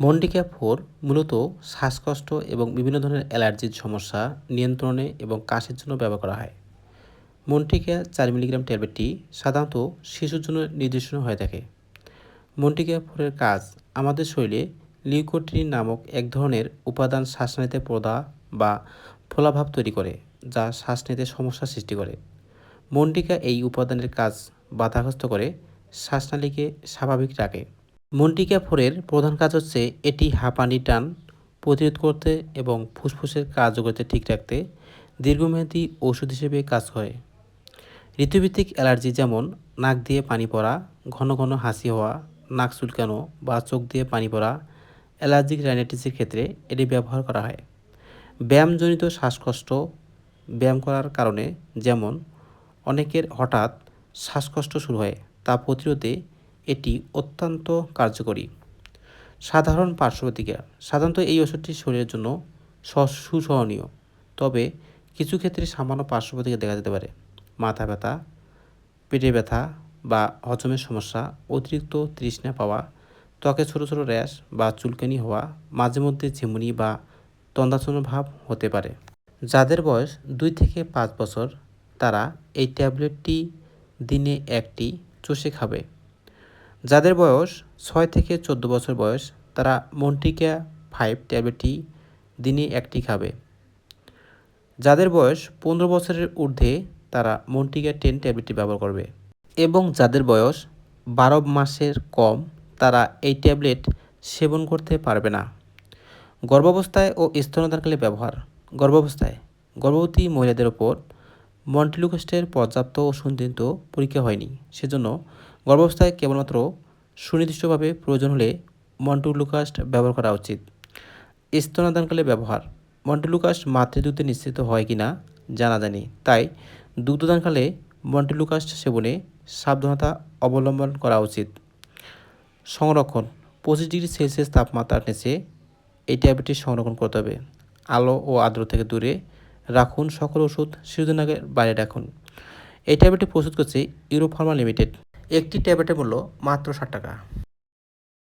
মন্টিক্যাপ 4 মূলত শ্বাসকষ্ট এবং বিভিন্ন ধরনের অ্যালার্জির সমস্যা নিয়ন্ত্রণে এবং কাশির জন্য ব্যবহার করা হয়। মন্টিক্যা 4 মিলিগ্রাম ট্যাবলেটটি সাধারণত শিশুর জন্য নির্দেশিত হয়ে থাকে। মন্টিক্যাপ 4 এর কাজ আমাদের শরীরে লিউকোট্রিন নামক এক ধরনের উপাদান শ্বাস নিতে প্রদা বা ফোলাভাব তৈরি করে, যা শ্বাস নিতে সমস্যা সৃষ্টি করে। মন্টিকা এই উপাদানের কাজ বাধাগ্রস্ত করে শ্বাসনালীকে স্বাভাবিক রাখে। মন্টিক্যাপ 4 এর প্রধান কাজ হচ্ছে এটি হাঁপানি টান প্রতিরোধ করতে এবং ফুসফুসের কার্যকারিতা ঠিক রাখতে দীর্ঘমেয়াদী ওষুধ হিসেবে কাজ করে। ঋতুভিত্তিক অ্যালার্জি যেমন নাক দিয়ে পানি পড়া, ঘন ঘন হাসি হওয়া, নাক চুলকানো বা চোখ দিয়ে পানি পড়া, অ্যালার্জিক রাইনাইটিসের ক্ষেত্রে এটি ব্যবহার করা হয়। ব্যায়ামজনিত শ্বাসকষ্ট ব্যায়াম করার কারণে, যেমন অনেকের হঠাৎ শ্বাসকষ্ট শুরু হয়, তা প্রতিরোধে এটি অত্যন্ত কার্যকরী। সাধারণ পার্শ্বপ্রতিক্রিয়া সাধারণত এই ওষুধটি শরীরের জন্য সুসহনীয়, তবে কিছু ক্ষেত্রে সামান্য পার্শ্বপ্রতিক্রিয়া দেখা যেতে পারে। মাথা ব্যথা, পেটে ব্যথা বা হজমের সমস্যা, অতিরিক্ত তৃষ্ণা পাওয়া, ত্বকে ছোট ছোট র্যাশ বা চুলকানি হওয়া, মাঝে মধ্যে ঝিমুনি বা তন্দ্রাচ্ছন্ন ভাব হতে পারে। যাদের বয়স 2 থেকে 5 বছর তারা এই ট্যাবলেটটি দিনে একটি চষে খাবে। যাদের বয়স 6 থেকে 14 বছর বয়স তারা মন্টিক্যা 5 ট্যাবলেটটি দিনে একটি খাবে। যাদের বয়স 15 বছরের ঊর্ধ্বে তারা মন্টিক্যা 10 ট্যাবলেটটি ব্যবহার করবে, এবং যাদের বয়স 12 মাসের কম তারা এই ট্যাবলেট সেবন করতে পারবে না। গর্ভাবস্থায় ও স্তন্যদানকালে ব্যবহার। গর্ভবতী মহিলাদের ওপর মন্টিলুকাস্টের পর্যাপ্ত ও সুনির্দিষ্ট পরীক্ষা হয়নি, সেজন্য গর্ভাবস্থায় কেবলমাত্র সুনির্দিষ্টভাবে প্রয়োজন হলে মন্টিলুকাস্ট ব্যবহার করা উচিত। স্তন্যদানকালে ব্যবহার। মন্টিলুকাস্ট মাতৃদুগ্ধে নিশ্চিত হয় কিনা জানা যায়নি, তাই দুগ্ধদানকালে মন্টিলুকাস্ট সেবনে সাবধানতা অবলম্বন করা উচিত। সংরক্ষণ। 25 ডিগ্রি সেলসিয়াস তাপমাত্রার নিচে এই ট্যাবলেটটি সংরক্ষণ করতে হবে। আলো ও আর্দ্র থেকে দূরে রাখুন। সকল ওষুধ শিশুদানের বাইরে রাখুন। এই ট্যাবলেটটি প্রস্তুত করছে ইউরোফার্মা লিমিটেড। একটি ট্যাবলেটের মূল্য মাত্র 60 টাকা।